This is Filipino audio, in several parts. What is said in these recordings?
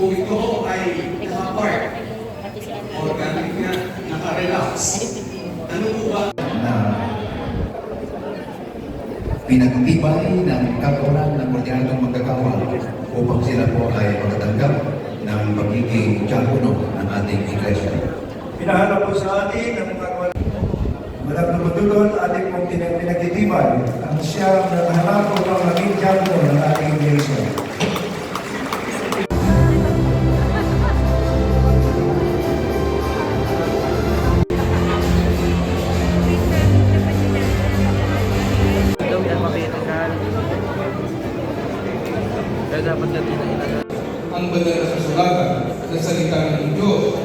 kung ito ay naka-park, organic na, naka-relax, ano po ba? Na pinagtibay ng katuran ng ordinaryong magkakawa upang sila po ay makatanggap ng pagiging diakono ng ating iglesia. Pinahanap po sa atin ang mga Madam na matulon, ating pong pinagtitibay ang siyang nahanap po ng maging diakono ng ating iglesia. Kaya dapat natin na ilaga. Ang banal na kasulatan sa salita ng Diyos.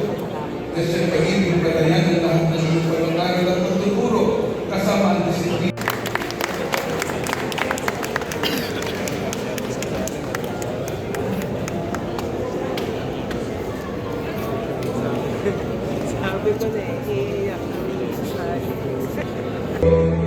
Kasi ang pag-ibig batayan ng lahat ng iyong panunagin at pagtuturo kasama ang disiplina. Sabi ko na iiyak ang